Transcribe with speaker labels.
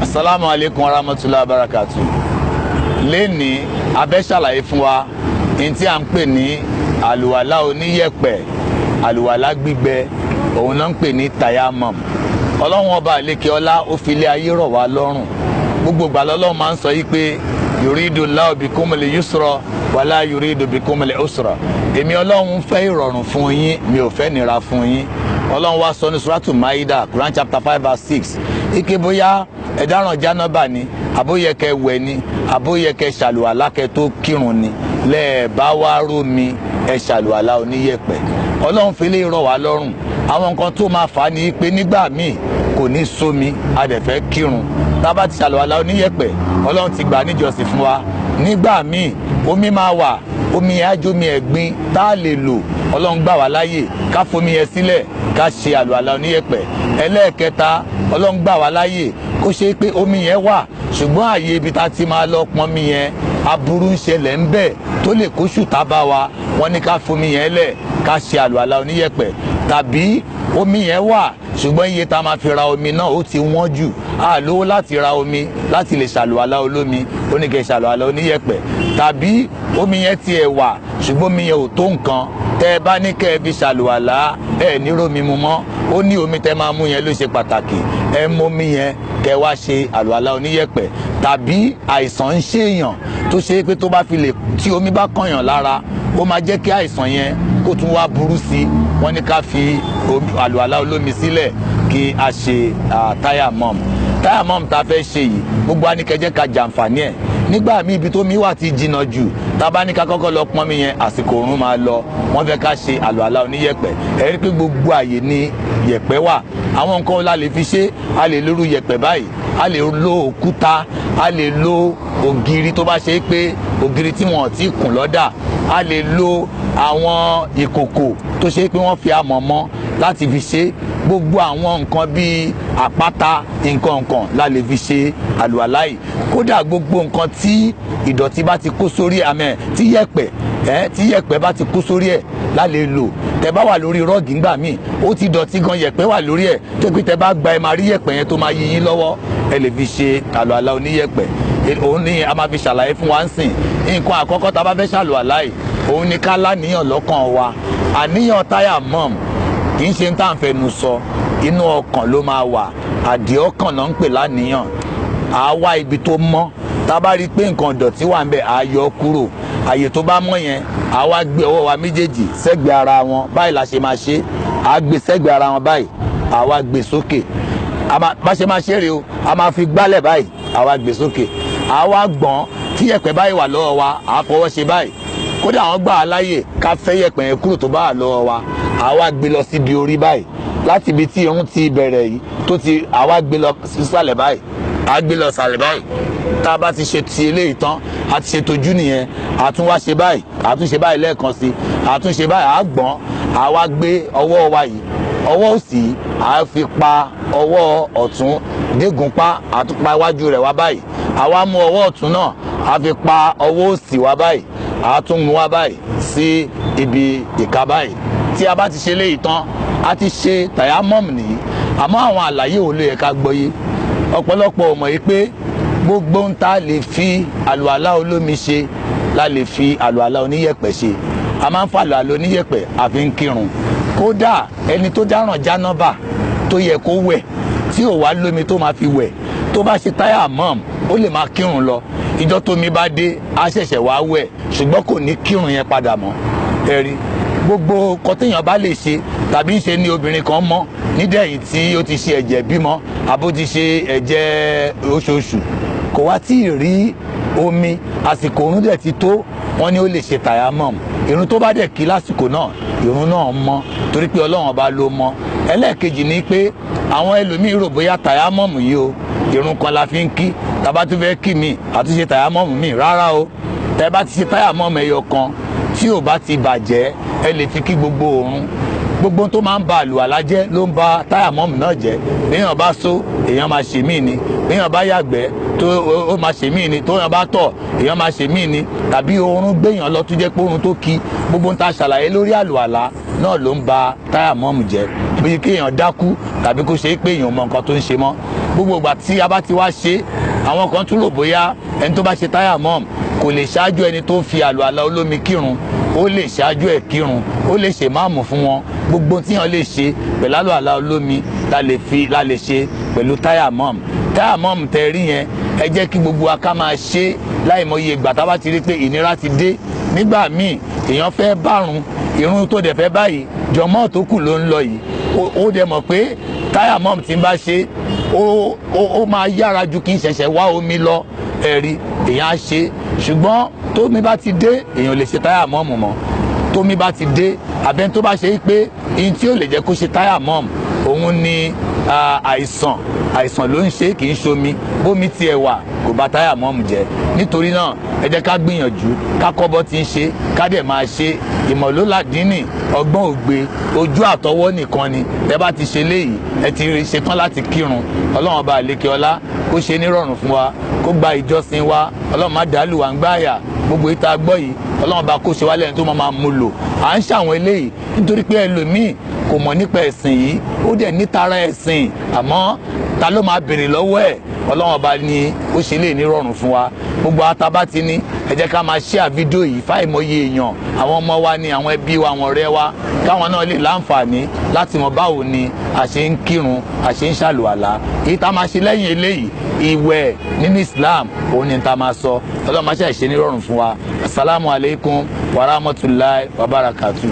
Speaker 1: Assalamu alaikum warahmatullahi wabarakatuh. Lẹ́ni abẹ́ ṣàlàyé fún wa ní tí a ń pè ní àlùwàlá oníyẹ̀pẹ̀, àlùwàlá gbígbẹ, òun náà ń pè ní tayammum. Ọlọ́run ọba àlékè ọlá ó fi ilé ayé rọ̀ wá lọ́rùn. Gbogbo ìgbà lọ́lọ́run máa ń sọ yí pé yuridu Allahu bikumul yusra wala yuridu bikumul usra. Èmi Ọlọ́run fẹ́ ìrọ̀rùn fún yín, mi ò fẹ́ nira fún yín. Ọlọ́run wá sọ ní Suratu Maida, Quran chapter 5 verse 6. Ike bóyá ẹ̀dáràn jánábà ni, àbóyẹkẹ wẹ̀ ni, àbóyẹkẹ ṣàlùwàlá kẹ tó kírun ni, lẹ́ẹ̀bá wá rómi ẹ ṣàlùwàlá oníyẹ̀pẹ̀. Ọlọ́run fi lè rọ̀ wá lọ́rùn. Àwọn nǹkan tó máa fà á ni pé nígbà míì kò ní sómi, a dẹ̀ fẹ́ kírun. Tá bá ti ṣàlùwàlá oníyẹ̀pẹ̀, Ọlọ́run ti gbà níjọsìn fún wa. Nígbà míì omi máa wà, omi yẹn á jómi ẹ̀gbin tá a lè lò. Ọlọ́run gbà wá láyè ká fomi yẹn sílẹ̀ ká ṣe àlùwàlá oníyẹ̀pẹ̀. Ẹlẹ́ẹ̀kẹta, Ọlọ́run gbà wá láyè kó ṣe pé omi yẹn wà ṣùgbọ́n àyè ibi tá ti máa lọ pọn mi yẹn aburú ń ṣẹlẹ̀ ń bẹ̀ tó lè kó ṣùtá bá wa. Wọ́n ní ká fomi yẹn lẹ̀ ká ṣe àlùwàlá oníyẹ̀pẹ̀. Tàbí omi yẹn wà ṣùgbọ́n iye tá a máa fi ra omi náà ó ti wọ́n jù, a lówó láti ra omi láti lè ṣàlùwàlá olómi, ó ní kẹ́ ṣàlùwàlá oníyẹ̀pẹ̀. Tàbí omi yẹn tiẹ̀ wà ṣùgbọ́n omi yẹn ò tó nǹkan, tẹ́ ẹ bá ní kẹ́ ẹ fi ṣàlùwàlá ẹ ní rómi mu mọ́, ó ní omi tẹ́ máa mú yẹn ló ṣe pàtàkì, ẹ mú omi yẹn kẹ́ wá ṣe àlùwàlá oníyẹ̀pẹ̀. Tàbí àìsàn ń ṣèyàn tó ṣe pé tó bá fi lè tí omi bá kànyàn lára ó máa jẹ́ kí àìsàn yẹn kó tún wá burú sí i. Wọ́n ní ká fi àlùwàlá olómi sílẹ̀ kí a ṣe tayammum. Tayammum tá a fẹ́ ṣe yìí gbogbo wa ní kẹ́ jẹ́ ká jàǹfààní ẹ̀. Nígbà míì ibi tó mi wà ti jìnnà jù, tá a bá ní ká kọ́kọ́ lọ pọn mi yẹn àsìkò òórùn máa lọ. Wọ́n fẹ́ ká ṣe àlùwàlá oníyẹ̀pẹ̀. Ẹ rí pé gbogbo àyè ni yẹ̀pẹ̀ wà. Àwọn nǹkan la lè fi ṣe, a lè lóru yẹ̀pẹ̀ báyìí, a lè lo òkúta, a lè lo ògiri tó bá ṣe pé ògiri tí wọn ò tí kùn lọ́dà, a lè lo àwọn ìkòkò tó ṣe pé wọ́n fi amọ̀ mọ́ láti fi ṣe. Gbogbo àwọn nǹkan bíi àpáta nǹkan la lè fi ṣe àlùwàlá yìí. Kódà gbogbo nǹkan tí ìdọ̀tí bá ti kó sórí àmẹ́ tí yẹ̀pẹ̀ bá ti kó sórí ẹ̀ la lè lò. Tẹ́ bá wà lórí rọ́ọ̀gì ńgbà míì ó ti dọ̀tí gan, yẹ̀pẹ̀ wà lórí ẹ̀ tó pé tẹ́ bá gba ẹ máa rí yẹ̀pẹ̀ yẹn tó máa yí yín lọ́wọ́, ẹ lè fi ṣe àlùwàlá oníyẹ̀pẹ̀. Òun ni a máa fi ṣàlàyé fún wa ń sìn. Nǹkan àkọ́kọ́ tá a bá fẹ́ ṣàlùwàlá yìí òun ni ká láníyàn lọ́kàn wa. Àníyàn tayammum kì í ṣe ń tà ń fẹnu sọ, inú ọkàn ló máa wà. Àdì ọkàn náà ń pè láníyàn. À wá ibi tó mọ́, tá a bá rí i pé nǹkan ìdọ̀tí wà ń bẹ̀ à yọ kúrò. Àyè tó bá mọ́ yẹn à wá gbé ọwọ́ wa méjèèjì sẹ́gbẹ̀ẹ́ ara wọn, báyìí la ṣe máa ṣe. À gbé sẹ́gbẹ̀ẹ́ ara wọn báyìí, à wá gbé sókè. Bá ṣe máa ṣe rèé o, a máa fi gbálẹ̀ báyìí, à wá gbé sókè. À wá gbọ̀n tí yẹ̀pẹ̀ báyìí wà lọ́wọ́ wa, à fọwọ́ ṣe báyìí. Kódà àwọn gbà á láyè ká fẹ́ yẹ̀pẹ̀ yẹn kúrò tó bá wà lọ́wọ́ wa, à wá gbé lọ síbi orí báyìí. Láti ibi tí irun ti bẹ̀rẹ̀ yìí tó ti à wá gbé lọ sísàlẹ̀ báyìí, à gbé lọ sàlẹ̀ báyìí. Tá a bá ti ṣe ti eléyìí tán, a ti ṣe tojú nìyẹn, a tún wá ṣe báyìí, a tún ṣe báyìí lẹ́ẹ̀kan sí, a tún ṣe báyìí, a gbọ̀n, a wá gbé ọwọ́ wa yìí, ọwọ́ òsì a fi pa ọwọ́ ọ̀tún dégúnpá, a tún pa iwájú rẹ̀ wá báyìí. A wá mú ọwọ́ ọ̀tún náà a fi pa ọwọ́ òsì wá báyìí, a tún mú wá báyìí sí ibi ìka báyìí. Tí a bá ti ṣe léyìí tán, a ti ṣe tayammum nìyí. Àmọ́ àwọn àlàyé wo ló yẹ ká gbọ́yé? Ọ̀pọ̀lọpọ̀ ò mọ̀ yìí pé gbogbo ń ta lè fi àlùwàlá olómi ṣe la lè fi àlùwàlá oníyẹ̀pẹ̀ ṣe. A máa ń fa àlùwàlá oníyẹ̀pẹ̀ àfi ń kírun. Kódà ẹni tó dáràn jánábà tó yẹ kó wẹ̀ tí ò wá lómi tó máa fi wẹ̀, tó bá ṣe tayammum ó lè máa kírun lọ. Ìjọ́ tómi bá dé á ṣẹ̀ṣẹ̀ wá wẹ̀ ṣùgbọ́n kò ní kírun yẹn padà mọ́. Ẹ rí gbogbo nǹkan téèyàn bá lè ṣe, tàbí ń ṣe ní obìnrin kan mọ́ nídẹ̀yìn tí ó ti ṣe ẹ̀jẹ̀ bímọ àbó ti ṣe ẹ̀jẹ̀ oṣooṣù, kò wá tí ì rí omi, àsìkò òun dẹ̀ ti tó, wọ́n ní ó lè ṣe tayammum. Ìrun tó bá dẹ̀ kí lásìkò náà, ìrun náà mọ́ torí pé Ọlọ́run ọba ló mọ́. Ẹlẹ́ẹ̀kejì ni pé àwọn ẹlòmíì rò bóyá tayammum yìí o ìrun kan la fi ń kí, tàbá tún fẹ́ kí mi àtúnṣe tayammum mi, rárá o. Tẹ́ bá ti ṣe tayammum ẹyọ kan tí ò bá ti bàjẹ́ ẹ lè fi kí gbogbo òrun. Gbogbo tó máa ń ba àlùwàlá jẹ́ ló ń ba tayammum náà jẹ́. Béèyàn bá só èèyàn máa ṣe míì ni, béèyàn bá yàgbẹ́ tó ó máa ṣe míì ni, tóyàn bá tọ̀ èèyàn máa ṣe míì ni, tàbí oorun gbéyàn lọ tó jẹ́ pé oorun tó kí. Gbogbo ń ta ṣàlàyé lórí àlùwàlá náà ló ń ba tayammum jẹ́. Bí kéèyàn dákú tàbí kó ṣe pé èèyàn mọ nǹkan tó ń ṣe mọ́. gbogbo ìgbà tí a bá ti wá ṣe, àwọn kan tún rò bóyá ẹni tó bá ṣe tayammum kò lè ṣáájú ẹni tó fi àlùwàlá olómi kírun, ó lè ṣáájú ẹ̀ kírun, ó lè ṣe máàmù fún wọn. Gbogbo tí wọ́n lè ṣe pẹ̀lú àlùwàlá olómi la lè ṣe pẹ̀lú tayammum. Tayammum tẹ́ rí yẹn, ẹ jẹ́ kí gbogbo wa ká máa ṣe láìmọye ìgbà tá a bá ti rí pé ìnira ti dé. Nígbà míì èèyàn fẹ́ bárun, irun tó dẹ̀ fẹ́ báyìí jọmọ́ tó kù ló ń lọ yìí, ó dẹ̀ mọ̀ pé tayammum tí ń bá ṣe ó máa yára ju kí n ṣẹ̀ṣẹ̀ wá omi lọ, ẹ̀rí èèyàn á ṣe. Ṣùgbọ́n tómi bá ti dé èèyàn lè ṣe tayammum mọ́. Tómi bá ti dé, abẹ́ni tó bá ṣe pé ihun tí ó lè jẹ́ kó ṣe tayammum òun ni àìsàn ló ń ṣe, kì í ṣomi. Bómi tiẹ̀ wà kò bá tayammum jẹ́. Nítorí náà ẹ jẹ́ ká gbìyànjú ká kọ́ bọ́ ti ń ṣe, ká dẹ̀ máa ṣe. Ìmọ̀ ló làdínì, ọgbọ́n ògbé, ojú àtọwọ́ nìkan ni. Ẹ bá ti ṣe léyìí, ẹ ti ṣetán láti kírun. Ọlọ́run ọba àlékè ọlá kó ṣe nírọ̀rùn fún wa, kó gba ìjọsìn wa. Ọlọ́run má dàálù wá ń gbáyà. Gbogbo ìta gbọ́ yìí Ọlọ́run bá kó ṣe wálé ẹni tó máa mú lò. À ń ṣàwọn eléyìí nítorí pé ẹlòmíì kò mọ̀ nípa ẹ̀sìn yìí, ó dẹ̀ nítara ẹ̀sìn, àmọ́ ta ló máa béèrè lọ́wọ́ ẹ̀? Ọlọ́run ọba ni ó ṣe lè nírọ̀rùn fún wa. Gbogbo àtàbá ti ní ẹ jẹ́ ká máa share fídíò yìí fáìmọye èèyàn, àwọn ọmọ wa ni, àwọn ẹbí wa, àwọn ọ̀rẹ́ wa, káwọn náà lè láǹfààní láti mọ̀ báwo ni a ṣe ń kírun, a ṣe ń ṣàlùwàlá. Èyí tá a máa ṣe lẹ́yìn eléyìí, ìwẹ̀ nínú Islam òun ni tá a máa sọ. Ọlọ́run máa ṣe nírọ̀rùn fún wa. Assalamu alaikum wa rahmatullahi wa barakatuh.